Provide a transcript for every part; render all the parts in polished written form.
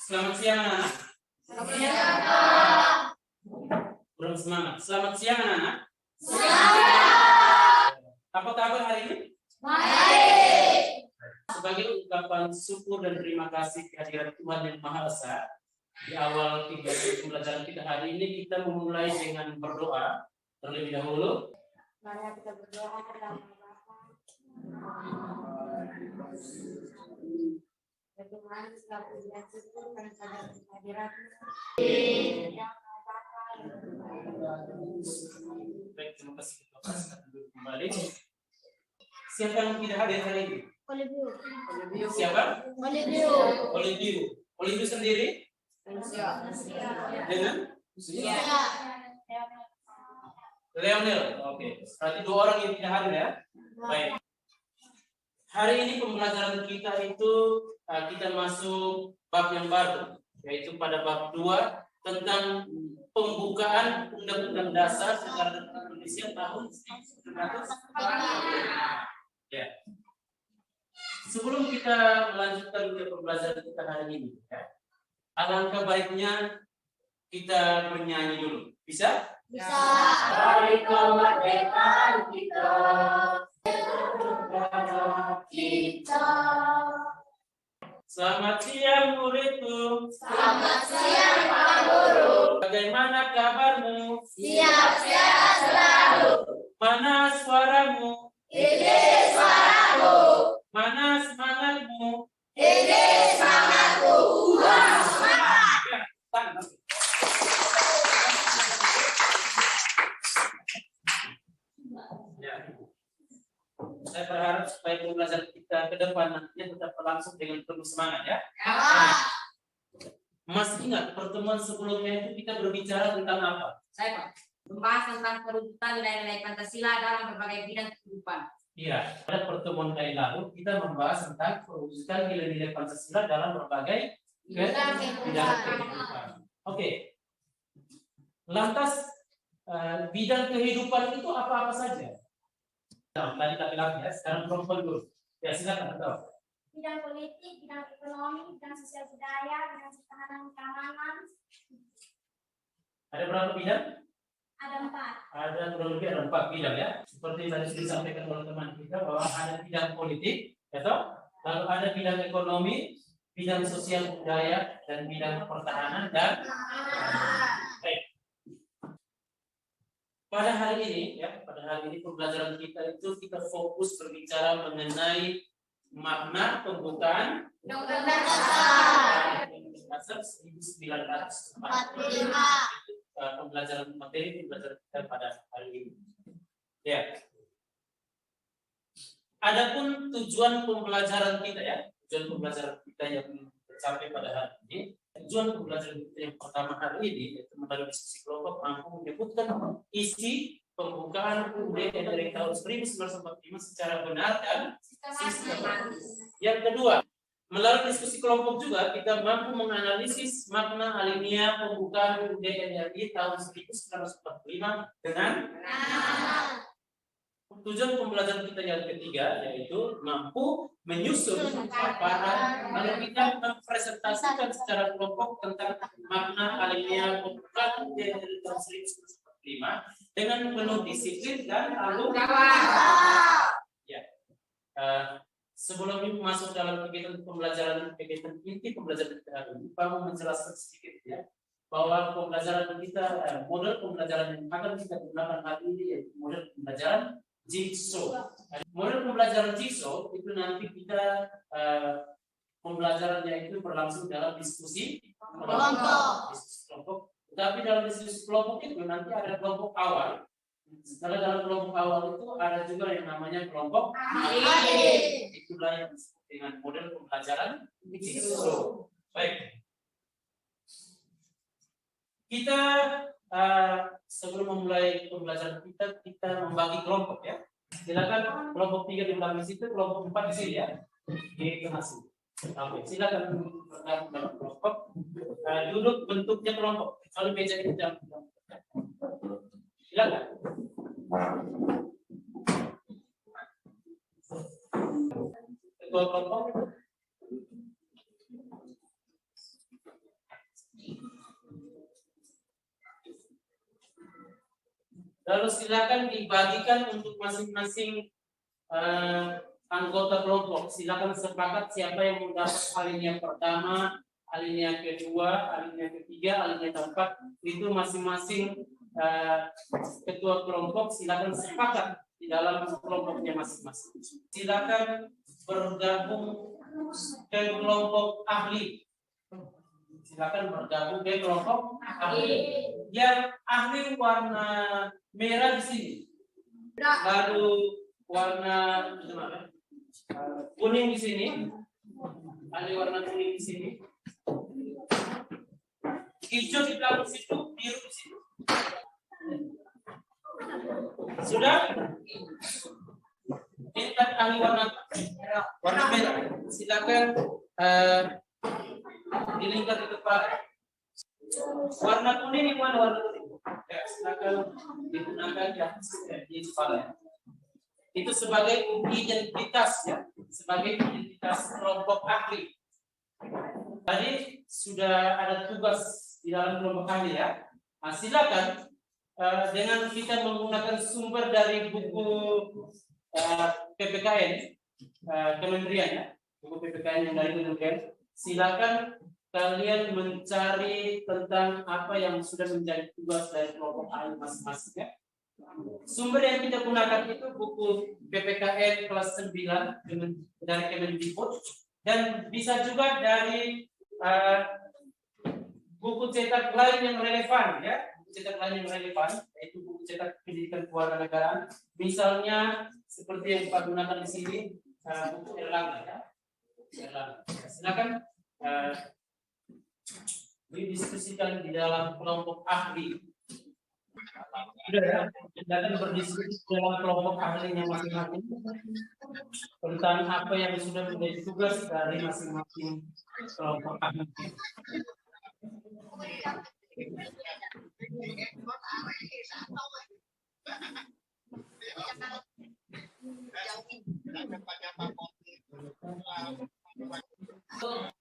Selamat siang anak-anak. Selamat siang, Pak. Belum semangat. Selamat siang anak-anak. Selamat. Apa kabar hari ini? Baik. Sebagai ungkapan syukur dan terima kasih kehadiran Tuhan Yang Maha Esa, di awal pembelajaran kita hari ini kita memulai dengan berdoa terlebih dahulu. Mari kita berdoa dalam nama Bapa. Tuhan, segala puji dan syukur karena kehadiran-Mu. Baik, terima kasih. Kembali. Siapa yang tidak hadir hari ini? Oliviu. Siapa? Oliviu. Oliviu. Oliviu sendiri? Dengan? Leonel. Oke. Berarti dua orang yang tidak hadir ya? Baik. Hari ini pembelajaran kita itu kita masuk bab yang baru, yaitu pada bab 2 tentang pembukaan Undang-Undang Dasar Negara Indonesia tahun 1945. Ya. Sebelum kita melanjutkan ke pembelajaran kita hari ini, ya, alangkah baiknya kita bernyanyi dulu. Bisa? Bisa. Hari kemerdekaan kita. Selamat siang muridku. Selamat siang Pak Guru. Bagaimana kabarmu? Siap-siap selalu. Mana suaramu? Ini suaramu. Mana semangatmu? Ini semangatku. Wah, semangat. Ya, tangan. Ya. Saya berharap supaya pembelajaran kita ke depan nantinya tetap berlangsung dengan penuh semangat ya. Masih ingat pertemuan sebelumnya itu kita berbicara tentang apa? Saya Pak, membahas tentang perwujudan nilai-nilai Pancasila dalam berbagai bidang kehidupan. Iya, pada pertemuan kali lalu kita membahas tentang perwujudan nilai-nilai Pancasila dalam berbagai bidang kehidupan. Oke. Lantas bidang kehidupan itu apa-apa saja? Nah, tadi laki-laki ya, sekarang perempuan dulu. Ya silakan. Bidang politik, bidang ekonomi, bidang sosial budaya, bidang pertahanan keamanan. Ada berapa bidang? Ada 4. Ada kurang lebih ada 4 bidang ya. Seperti yang tadi sudah disampaikan oleh teman kita bahwa ada bidang politik, ya toh? Lalu ada bidang ekonomi, bidang sosial budaya, dan bidang pertahanan dan baik. Pada hari ini ya, pada hari ini pembelajaran kita itu kita fokus berbicara mengenai makna pembukaan Undang-Undang Dasar Dasar 1945. Pembelajaran materi pembelajaran kita pada hari ini. Ya. Adapun tujuan pembelajaran kita ya, tujuan pembelajaran kita yang tercapai pada hari ini, tujuan pembelajaran kita yang pertama hari ini yaitu melalui diskusi kelompok mampu menyebutkan isi pembukaan UUD dari tahun 1945 secara benar dan sistematis. Yang kedua, melalui diskusi kelompok juga kita mampu menganalisis makna alinea pembukaan UUD NRI tahun 1945 dengan tujuan pembelajaran kita yang ketiga yaitu mampu menyusun paparan lalu kita mempresentasikan secara kelompok tentang makna alinea pembukaan UUD NRI tahun 1945 dengan penuh disiplin dan tanggung jawab. Ya. Sebelum ini masuk dalam kegiatan pembelajaran inti pembelajaran kita hari ini, Pak mau menjelaskan sedikit ya bahwa pembelajaran kita model pembelajaran yang akan kita gunakan hari ini yaitu model pembelajaran Jigsaw. Model pembelajaran Jigsaw itu nanti kita pembelajarannya itu berlangsung dalam diskusi kelompok. Tapi dalam diskusi kelompok itu nanti ada kelompok awal. Setelah dalam kelompok awal itu ada juga yang namanya kelompok akhir. Itulah yang disebut dengan model pembelajaran Jigsaw. Baik. Kita sebelum memulai pembelajaran kita membagi kelompok ya. Silakan kelompok 3 di belakang situ, kelompok 4 di sini ya. Di tengah sini. Oke, silakan bergabung dalam kelompok. Duduk bentuknya kelompok. Kalau meja itu jangan. Silakan. Ketua kelompok. Lalu silakan dibagikan untuk masing-masing anggota kelompok. Silakan sepakat siapa yang mendapat alinea pertama, alinea kedua, alinea ketiga, alinea keempat. Itu masing-masing ketua kelompok silakan sepakat di dalam kelompoknya masing-masing. Silakan bergabung ke kelompok ahli. Silakan bergabung ke kelompok ahli. Yang ahli warna merah di sini. Lalu warna kuning di sini. Ahli warna kuning di sini. Hijau di belakang situ, biru di situ. Sudah? Ini tadi ahli warna merah. Silakan dilingkar di kepala. Warna kuning yang mana warna kuning? Ya, silakan digunakan di kepala. Itu sebagai identitas ya, sebagai identitas kelompok ahli. Tadi sudah ada tugas di dalam kelompok ahli ya. Nah, silakan dengan kita menggunakan sumber dari buku PPKN kementerian ya, buku PPKN yang dari kementerian. Silakan kalian mencari tentang apa yang sudah menjadi tugas dari kelompok ahli masing-masing ya. Sumber yang kita gunakan itu buku PPKN kelas 9 dari Kemendikbud dan bisa juga dari buku cetak lain yang relevan ya, buku cetak lain yang relevan yaitu buku cetak pendidikan kewarganegaraan. Misalnya seperti yang Pak gunakan di sini buku Erlangga ya. Erlangga. Silakan didiskusikan di dalam kelompok ahli. Sudah ya, silakan berdiskusi dalam kelompok ahlinya masing-masing tentang apa yang sudah menjadi tugas dari masing-masing kelompok ahli.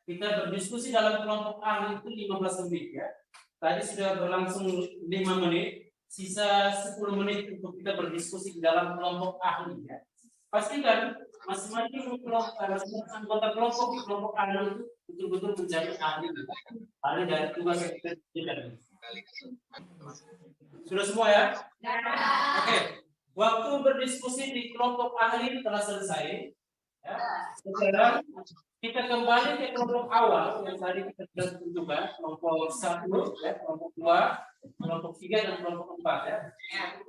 Kita berdiskusi dalam kelompok ahli itu 15 menit ya. Tadi sudah berlangsung 5 menit, sisa 10 menit untuk kita berdiskusi di dalam kelompok ahli ya. Pastikan masing-masing anggota kelompok di kelompok ahli itu betul-betul menjadi ahli. Ahli dari tugas yang kita berikan. Sudah semua ya? Oke. Waktu berdiskusi di kelompok ahli telah selesai. Ya. Sekarang kita kembali ke kelompok awal yang tadi kita sudah tentukan, kelompok 1, ya, kelompok 2, kelompok 3 dan kelompok 4 ya.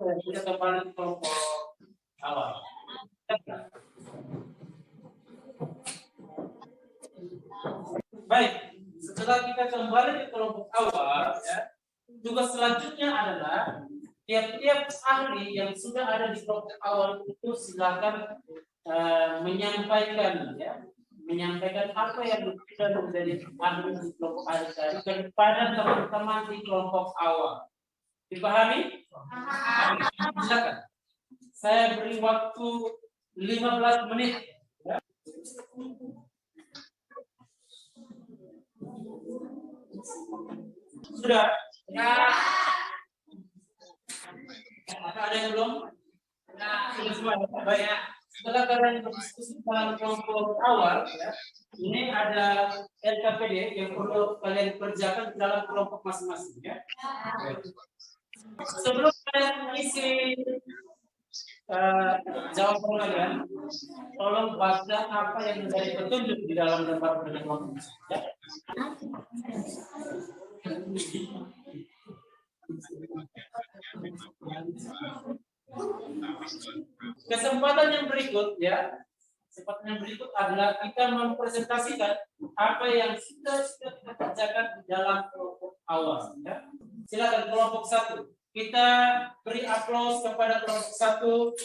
Kita kembali ke kelompok awal. Baik, setelah kita kembali ke kelompok awal ya, tugas selanjutnya adalah tiap-tiap ahli yang sudah ada di kelompok awal itu silakan menyampaikan apa yang sudah menjadi ahli di kelompok ahli tadi kepada teman-teman di kelompok awal. Dipahami? Silakan. Saya beri waktu 15 menit. Ya. Sudah? Ya. Ada yang belum? Sudah semua. Baik. Setelah kalian berdiskusi dalam kelompok awal, ya, ini ada LKPD yang perlu kalian kerjakan dalam kelompok masing-masing. Ya. Sebelum kalian mengisi jawaban kalian, tolong baca apa yang menjadi petunjuk di dalam gambar kelompok. Ya. Kesempatan yang berikut ya, kesempatan yang berikut adalah kita mempresentasikan apa yang sudah kita kerjakan di dalam kelompok awal. Ya. Silakan kelompok 1. Kita beri aplaus kepada kelompok 1.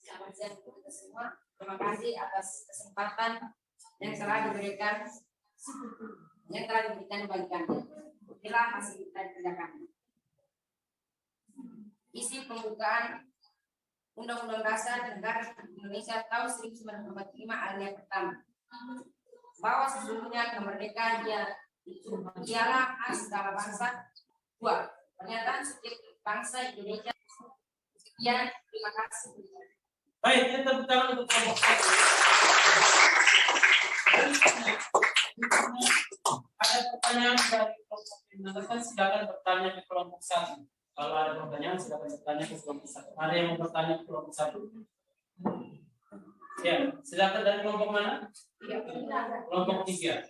Selamat siang untuk semua. Terima kasih atas kesempatan yang telah diberikan bagi kami. Inilah hasil kita kerjakan. Isi pembukaan Undang-Undang Dasar Negara Indonesia tahun 1945 alinea pertama. Bahwa sesungguhnya kemerdekaan itu ialah khas segala bangsa. 2. Pernyataan subjektif bangsa Indonesia. Sekian, terima kasih. Baik, kita tepuk tangan untuk kelompok satu. Ada pertanyaan dari kelompok yang silakan bertanya ke kelompok satu. Kalau ada pertanyaan silakan bertanya ke kelompok satu. Ada yang mau bertanya ke kelompok satu? Ya, silakan dari kelompok mana? Kelompok 3.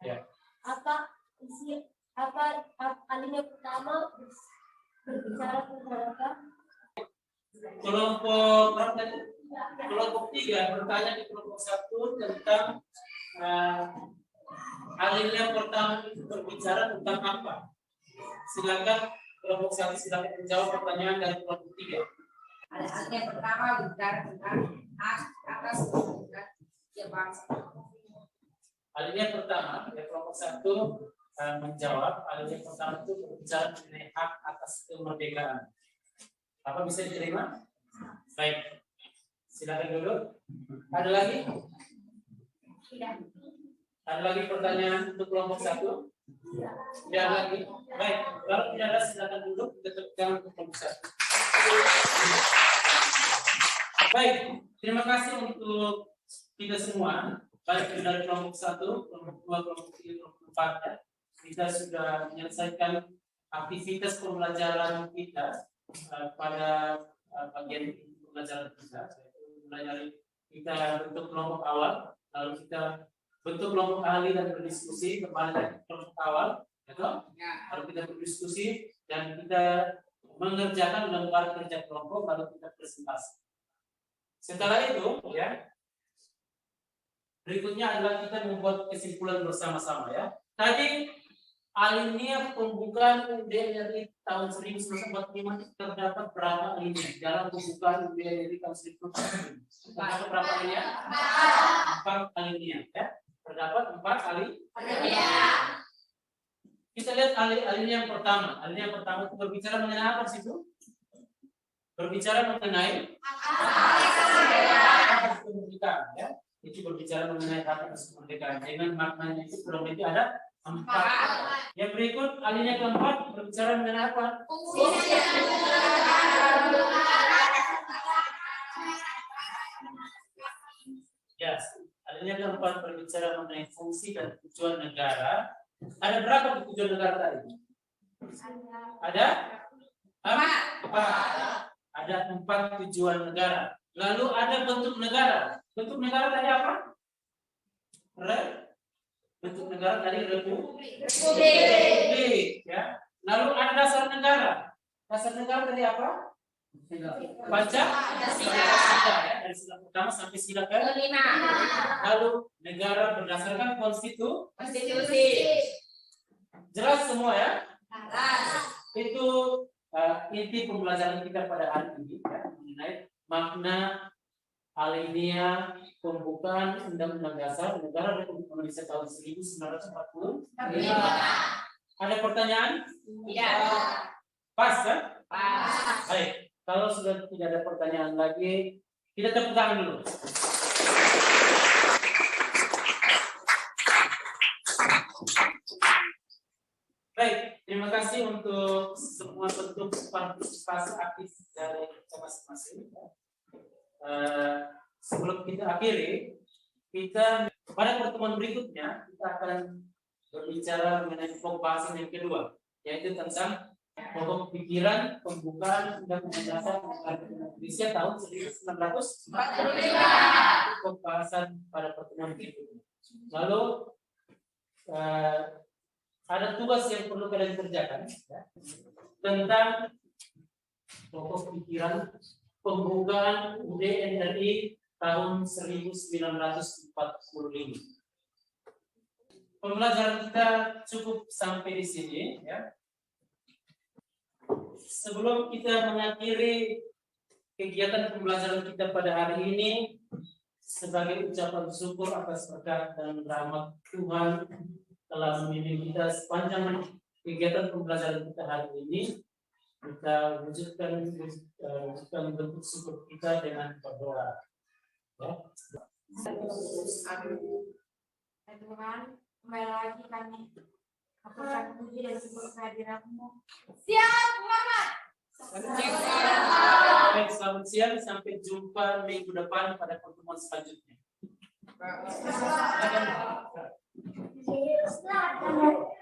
Ya. Apa alinea pertama berbicara tentang apa? Kelompok berapa tadi? Kelompok 3 bertanya di kelompok 1 tentang alinea pertama itu berbicara tentang apa? Silakan kelompok 1 silakan menjawab pertanyaan dari kelompok 3. Ada alinea pertama berbicara tentang hak atas kemerdekaan bangsa. Alinea pertama dari kelompok 1 menjawab alinea pertama itu berbicara mengenai hak atas kemerdekaan. Apa bisa diterima? Baik. Silakan dulu. Ada lagi? Tidak. Ada lagi pertanyaan untuk kelompok 1? Tidak lagi. Baik. Kalau tidak ada silakan duduk. Kita tetapkan untuk kelompok 1. Baik. Terima kasih untuk kita semua. Baik dari kelompok 1, kelompok 2, kelompok 3, kelompok 4 ya. Kita sudah menyelesaikan aktivitas pembelajaran kita pada bagian pembelajaran kita, yaitu mulai dari kita bentuk kelompok awal, lalu kita bentuk kelompok ahli dan berdiskusi kembali dari kelompok awal, lalu kita berdiskusi dan kita mengerjakan lembar kerja kelompok, lalu kita presentasi. Setelah itu, ya, berikutnya adalah kita membuat kesimpulan bersama-sama ya. Tadi alinea pembukaan UUD RI tahun 1945 terdapat berapa alinea dalam pembukaan UUD RI tahun 1945? Terdapat berapa alinea? 4 alinea ya. Terdapat 4 alinea. Kita lihat alinea yang pertama. Alinea yang pertama itu berbicara mengenai apa sih itu? Berbicara mengenai hak kemerdekaan ya. Itu berbicara mengenai hak atas kemerdekaan. Dengan maknanya itu kurang lebih ada 4. Yang berikut alinea keempat berbicara mengenai apa? Yes. Alinea keempat berbicara mengenai fungsi dan tujuan negara. Ada berapa tujuan negara tadi? Ada? 4. Ada 4 tujuan negara. Lalu ada bentuk negara. Bentuk negara tadi apa? Bentuk negara dari republik ya. Lalu ada dasar negara. Dasar negara dari apa? Pancasila ya, dari sila pertama sampai sila ke-5. Lalu negara berdasarkan konstitusi. Jelas semua ya? Itu inti pembelajaran kita pada hari ini ya, mengenai makna alinea pembukaan Undang-Undang Dasar Negara Republik Indonesia tahun 1945. Ada pertanyaan? Tidak. Pas kan? Pas. Baik. Kalau sudah tidak ada pertanyaan lagi, kita tepuk tangan dulu. Baik, terima kasih untuk semua bentuk partisipasi aktif dari masing-masing. Sebelum kita akhiri, kita pada pertemuan berikutnya kita akan berbicara mengenai pokok bahasan yang kedua, yaitu tentang pokok pikiran pembukaan Undang-Undang Dasar Indonesia tahun 1945. Pokok bahasan pada pertemuan berikutnya. Lalu ada tugas yang perlu kalian kerjakan ya, tentang pokok pikiran pembukaan UUD RI tahun 1945. Pembelajaran kita cukup sampai di sini ya. Sebelum kita mengakhiri kegiatan pembelajaran kita pada hari ini, sebagai ucapan syukur atas berkat dan rahmat Tuhan telah membimbing kita sepanjang kegiatan pembelajaran kita hari ini, kita wujudkan bentuk syukur kita dengan berdoa. Ya. Ya Tuhan, kembali lagi kami aturkan puji dan syukur kehadiran-Mu. Siap, Muhammad. Baik, selamat siang. Sampai jumpa minggu depan pada pertemuan selanjutnya. Selamat.